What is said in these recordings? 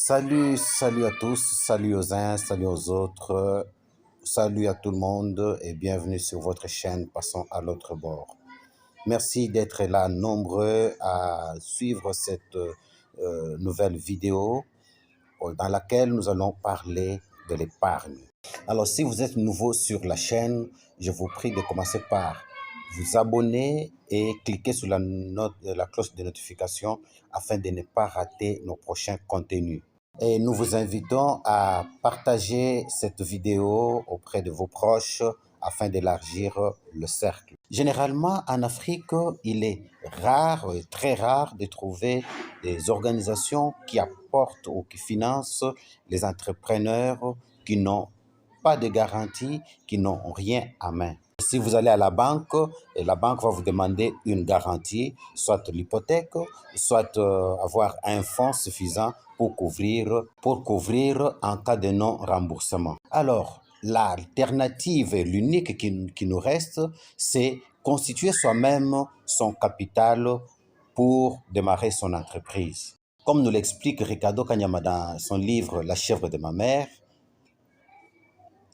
Salut à tous, salut aux uns, salut aux autres, salut à tout le monde et bienvenue sur votre chaîne Passons à l'autre bord. Merci d'être là nombreux à suivre cette nouvelle vidéo dans laquelle nous allons parler de l'épargne. Alors si vous êtes nouveau sur la chaîne, je vous prie de commencer par vous abonner et cliquer sur la cloche de notification afin de ne pas rater nos prochains contenus. Et nous vous invitons à partager cette vidéo auprès de vos proches afin d'élargir le cercle. Généralement, en Afrique, il est rare, très rare, de trouver des organisations qui apportent ou qui financent les entrepreneurs qui n'ont pas de garantie, qui n'ont rien à main. Si vous allez à la banque, et la banque va vous demander une garantie, soit l'hypothèque, soit avoir un fonds suffisant pour couvrir en cas de non-remboursement. Alors, l'alternative, l'unique qui nous reste, c'est constituer soi-même son capital pour démarrer son entreprise. Comme nous l'explique Ricardo Kanyama dans son livre « La chèvre de ma mère »,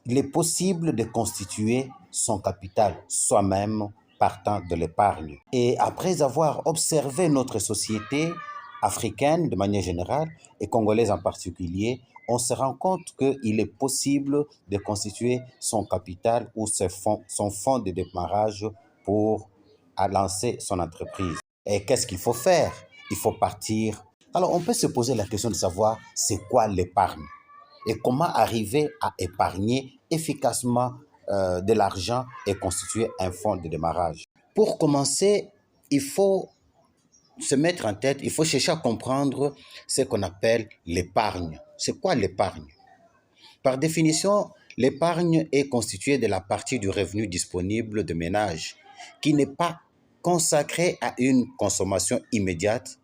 il est possible de constituer son capital soi-même partant de l'épargne. Et après avoir observé notre société africaine de manière générale et congolaise en particulier, on se rend compte qu'il est possible de constituer son capital ou son fonds de démarrage pour lancer son entreprise. Et qu'est-ce qu'il faut faire? Il faut partir. Alors on peut se poser la question de savoir c'est quoi l'épargne et comment arriver à épargner efficacement de l'argent et constituer un fonds de démarrage. Pour commencer, il faut se mettre en tête, il faut chercher à comprendre ce qu'on appelle l'épargne. C'est quoi l'épargne? Par définition, l'épargne est constituée de la partie du revenu disponible de ménage qui n'est pas consacrée à une consommation immédiate,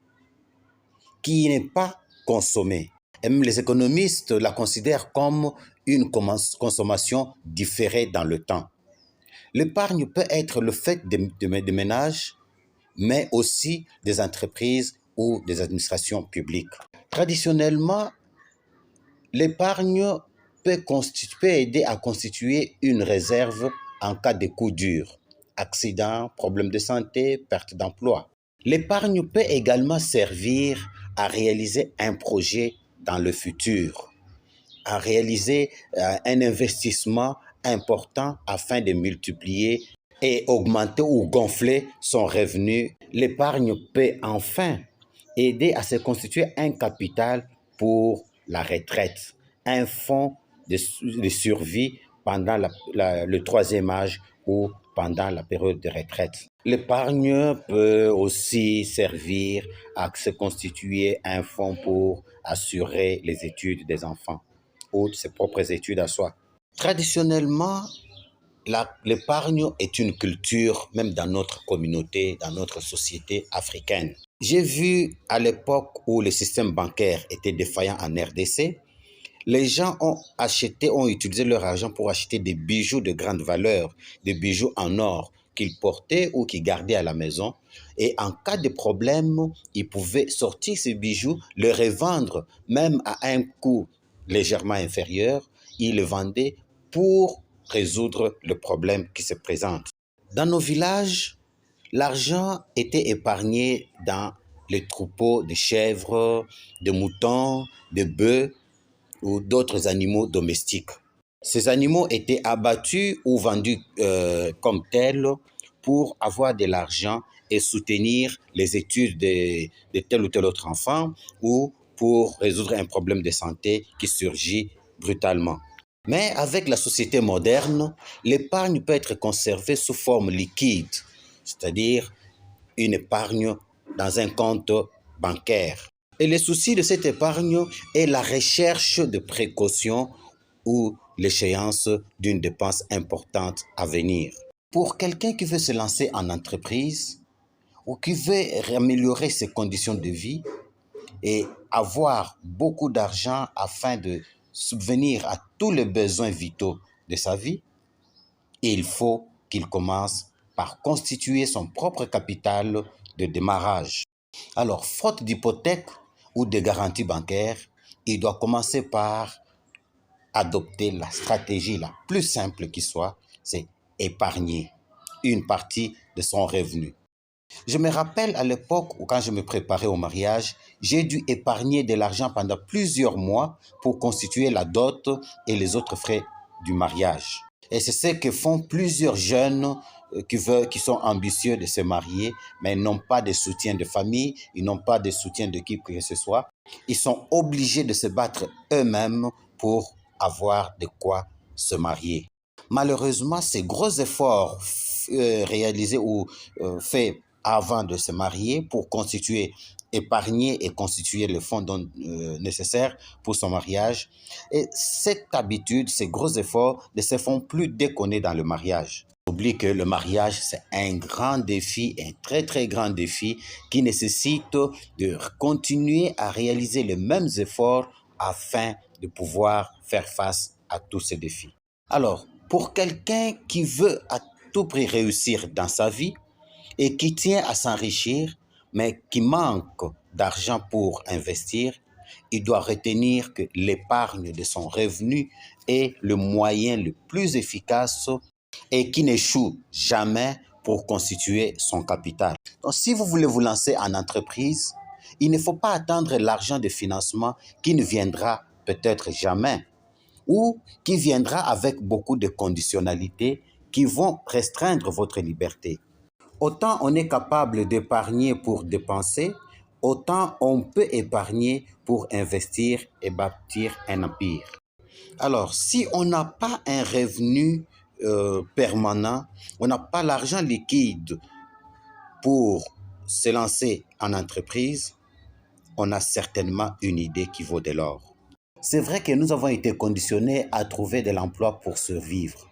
qui n'est pas consommée. Et même les économistes la considèrent comme une consommation différée dans le temps. L'épargne peut être le fait de ménages, mais aussi des entreprises ou des administrations publiques. Traditionnellement, l'épargne peut aider à constituer une réserve en cas de coup dur, accident, problème de santé, perte d'emploi. L'épargne peut également servir à réaliser un projet dans le futur, à réaliser un investissement important afin de multiplier et augmenter ou gonfler son revenu. L'épargne peut enfin aider à se constituer un capital pour la retraite, un fonds de survie pendant le troisième âge ou pendant la période de retraite. L'épargne peut aussi servir à se constituer un fonds pour assurer les études des enfants ou ses propres études à soi. Traditionnellement, l'épargne est une culture, même dans notre communauté, dans notre société africaine. J'ai vu à l'époque où le système bancaire était défaillant en RDC, les gens ont utilisé leur argent pour acheter des bijoux de grande valeur, des bijoux en or qu'ils portaient ou qu'ils gardaient à la maison. Et en cas de problème, ils pouvaient sortir ces bijoux, les revendre même à un coût légèrement inférieur. Ils les vendaient pour résoudre le problème qui se présente. Dans nos villages, l'argent était épargné dans les troupeaux de chèvres, de moutons, de bœufs ou d'autres animaux domestiques. Ces animaux étaient abattus ou vendus comme tels pour avoir de l'argent et soutenir les études de tel ou tel autre enfant ou pour résoudre un problème de santé qui surgit brutalement. Mais avec la société moderne, l'épargne peut être conservée sous forme liquide, c'est-à-dire une épargne dans un compte bancaire. Et le souci de cette épargne est la recherche de précautions ou l'échéance d'une dépense importante à venir. Pour quelqu'un qui veut se lancer en entreprise ou qui veut améliorer ses conditions de vie et avoir beaucoup d'argent afin de subvenir à tous les besoins vitaux de sa vie, il faut qu'il commence par constituer son propre capital de démarrage. Alors, faute d'hypothèque ou de garantie bancaire, il doit commencer par adopter la stratégie la plus simple qui soit, c'est épargner une partie de son revenu. Je me rappelle à l'époque où quand je me préparais au mariage, j'ai dû épargner de l'argent pendant plusieurs mois pour constituer la dot et les autres frais du mariage. Et c'est ce que font plusieurs jeunes qui sont ambitieux de se marier, mais n'ont pas de soutien de famille, ils n'ont pas de soutien de qui que ce soit. Ils sont obligés de se battre eux-mêmes pour avoir de quoi se marier. Malheureusement, ces gros efforts réalisés ou faits avant de se marier pour constituer, épargner et constituer le fonds nécessaire pour son mariage. Et cette habitude, ces gros efforts ne se font plus dès qu'on est dans le mariage. Oublie que le mariage, c'est un grand défi, un très très grand défi qui nécessite de continuer à réaliser les mêmes efforts afin de pouvoir faire face à tous ces défis. Alors, pour quelqu'un qui veut à tout prix réussir dans sa vie et qui tient à s'enrichir, mais qui manque d'argent pour investir, il doit retenir que l'épargne de son revenu est le moyen le plus efficace et qui n'échoue jamais pour constituer son capital. Donc, si vous voulez vous lancer en entreprise, il ne faut pas attendre l'argent de financement qui ne viendra peut-être jamais ou qui viendra avec beaucoup de conditionnalités qui vont restreindre votre liberté. Autant on est capable d'épargner pour dépenser, autant on peut épargner pour investir et bâtir un empire. Alors, si on n'a pas un revenu permanent, on n'a pas l'argent liquide pour se lancer en entreprise, on a certainement une idée qui vaut de l'or. C'est vrai que nous avons été conditionnés à trouver de l'emploi pour survivre.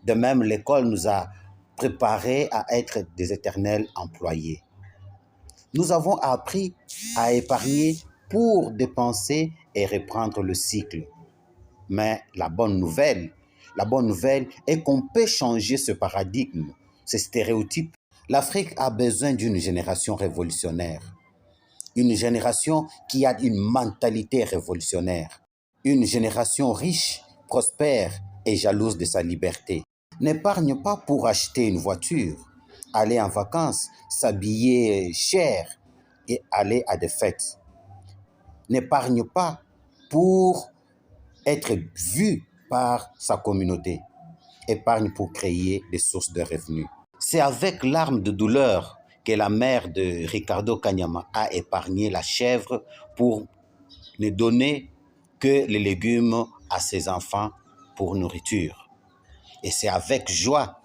De même, l'école nous a préparés à être des éternels employés. Nous avons appris à épargner pour dépenser et reprendre le cycle. Mais la bonne nouvelle est qu'on peut changer ce paradigme, ce stéréotype. L'Afrique a besoin d'une génération révolutionnaire, une génération qui a une mentalité révolutionnaire, une génération riche, prospère et jalouse de sa liberté. N'épargne pas pour acheter une voiture, aller en vacances, s'habiller cher et aller à des fêtes. N'épargne pas pour être vu par sa communauté. Épargne pour créer des sources de revenus. C'est avec larmes de douleur que la mère de Ricardo Kanyama a épargné la chèvre pour ne donner que les légumes à ses enfants pour nourriture. Et c'est avec joie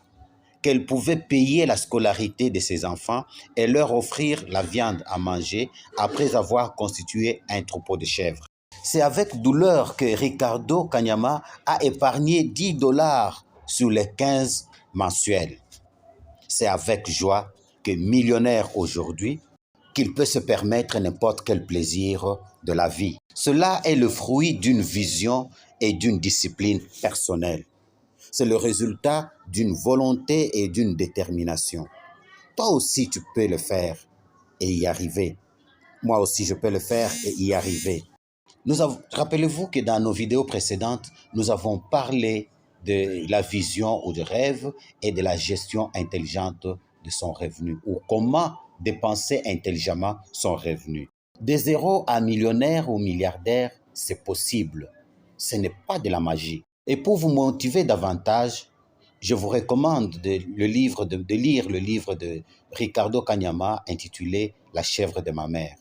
qu'elle pouvait payer la scolarité de ses enfants et leur offrir la viande à manger après avoir constitué un troupeau de chèvres. C'est avec douleur que Ricardo Kanyama a épargné $10 sur les 15 mensuels. C'est avec joie que millionnaire aujourd'hui, qu'il peut se permettre n'importe quel plaisir de la vie. Cela est le fruit d'une vision et d'une discipline personnelle. C'est le résultat d'une volonté et d'une détermination. Toi aussi, tu peux le faire et y arriver. Moi aussi, je peux le faire et y arriver. Rappelez-vous que dans nos vidéos précédentes, nous avons parlé de la vision ou de rêve et de la gestion intelligente de son revenu ou comment dépenser intelligemment son revenu. De zéro à millionnaire ou milliardaire, c'est possible. Ce n'est pas de la magie. Et pour vous motiver davantage, je vous recommande de lire le livre de Ricardo Kanyama intitulé « La chèvre de ma mère ».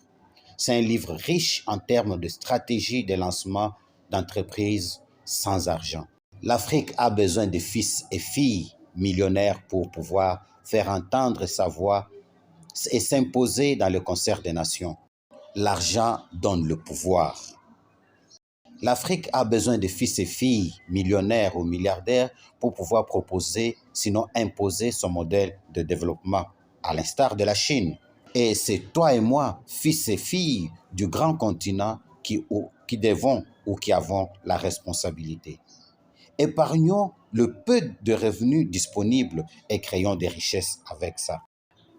C'est un livre riche en termes de stratégie de lancement d'entreprises sans argent. L'Afrique a besoin de fils et filles millionnaires pour pouvoir faire entendre sa voix et s'imposer dans le concert des nations. L'argent donne le pouvoir. L'Afrique a besoin de fils et filles millionnaires ou milliardaires pour pouvoir proposer, sinon imposer son modèle de développement, à l'instar de la Chine. Et c'est toi et moi, fils et filles du grand continent, qui devons ou qui avons la responsabilité. Épargnons le peu de revenus disponibles et créons des richesses avec ça.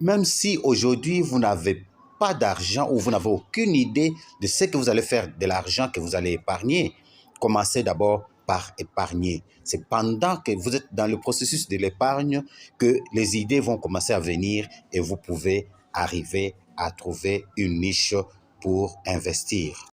Même si aujourd'hui vous n'avez pas d'argent ou vous n'avez aucune idée de ce que vous allez faire de l'argent que vous allez épargner, commencez d'abord par épargner. C'est pendant que vous êtes dans le processus de l'épargne que les idées vont commencer à venir et vous pouvez arriver à trouver une niche pour investir.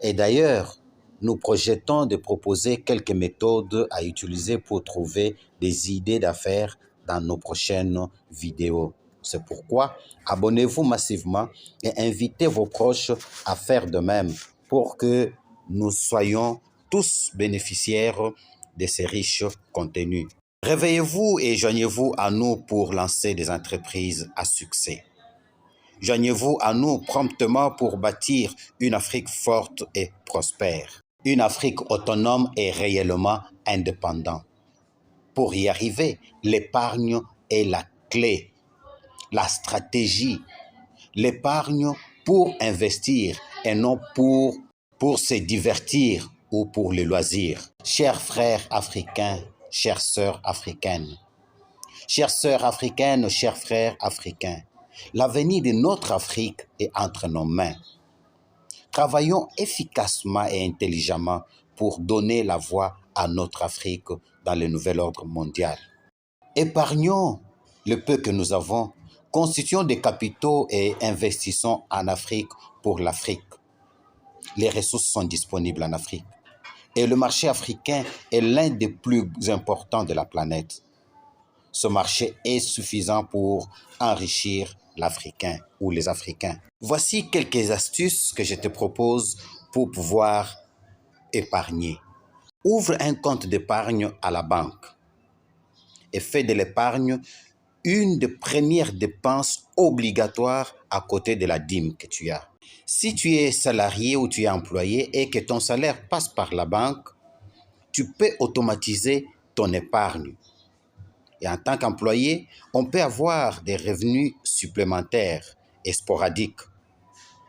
Et d'ailleurs, nous projetons de proposer quelques méthodes à utiliser pour trouver des idées d'affaires dans nos prochaines vidéos. C'est pourquoi abonnez-vous massivement et invitez vos proches à faire de même pour que nous soyons tous bénéficiaires de ces riches contenus. Réveillez-vous et joignez-vous à nous pour lancer des entreprises à succès. Joignez-vous à nous promptement pour bâtir une Afrique forte et prospère. Une Afrique autonome et réellement indépendante. Pour y arriver, l'épargne est la clé, la stratégie. L'épargne pour investir et non pour se divertir ou pour le loisir. Chers frères africains, chères sœurs africaines, chers frères africains, l'avenir de notre Afrique est entre nos mains. Travaillons efficacement et intelligemment pour donner la voix à notre Afrique dans le nouvel ordre mondial. Épargnons le peu que nous avons, constituons des capitaux et investissons en Afrique pour l'Afrique. Les ressources sont disponibles en Afrique et le marché africain est l'un des plus importants de la planète. Ce marché est suffisant pour enrichir l'Africain ou les Africains. Voici quelques astuces que je te propose pour pouvoir épargner. Ouvre un compte d'épargne à la banque et fais de l'épargne une des premières dépenses obligatoires à côté de la dîme que tu as. Si tu es salarié ou tu es employé et que ton salaire passe par la banque, tu peux automatiser ton épargne. Et en tant qu'employé, on peut avoir des revenus supplémentaires et sporadiques.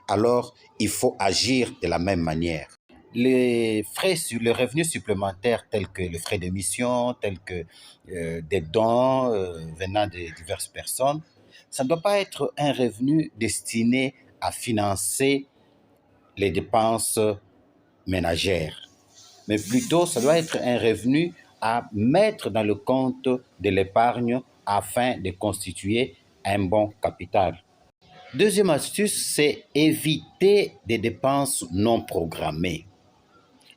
Alors, il faut agir de la même manière. Les revenus supplémentaires tels que les frais d'émission, tels que des dons venant de diverses personnes, ça ne doit pas être un revenu destiné à financer les dépenses ménagères, mais plutôt ça doit être un revenu à mettre dans le compte de l'épargne afin de constituer un bon capital. Deuxième astuce, c'est éviter des dépenses non programmées.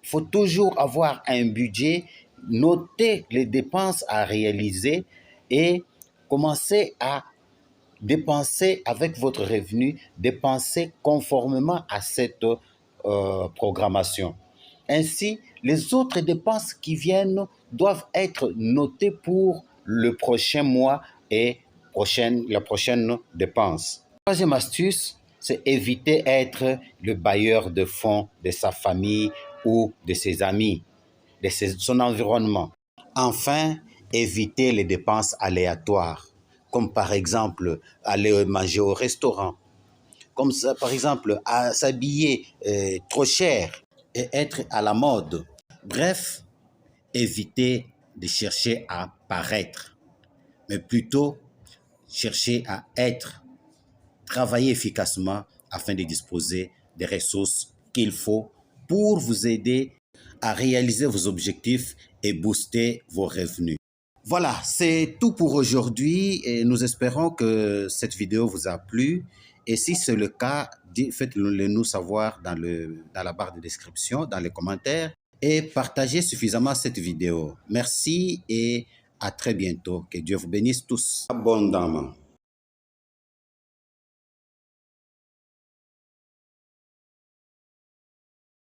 Il faut toujours avoir un budget, noter les dépenses à réaliser et commencer à dépenser avec votre revenu, dépenser conformément à cette programmation. Ainsi, les autres dépenses qui viennent doivent être notées pour le prochain mois et la prochaine dépense. Troisième astuce, c'est éviter d'être le bailleur de fonds de sa famille ou de ses amis, de son environnement. Enfin, éviter les dépenses aléatoires, comme par exemple aller manger au restaurant, comme ça, par exemple à s'habiller trop cher et être à la mode. Bref, éviter de chercher à paraître, mais plutôt chercher à être. Travaillez efficacement afin de disposer des ressources qu'il faut pour vous aider à réaliser vos objectifs et booster vos revenus. Voilà, c'est tout pour aujourd'hui et nous espérons que cette vidéo vous a plu. Et si c'est le cas, faites-le nous savoir dans la barre de description, dans les commentaires et partagez suffisamment cette vidéo. Merci et à très bientôt. Que Dieu vous bénisse tous abondamment.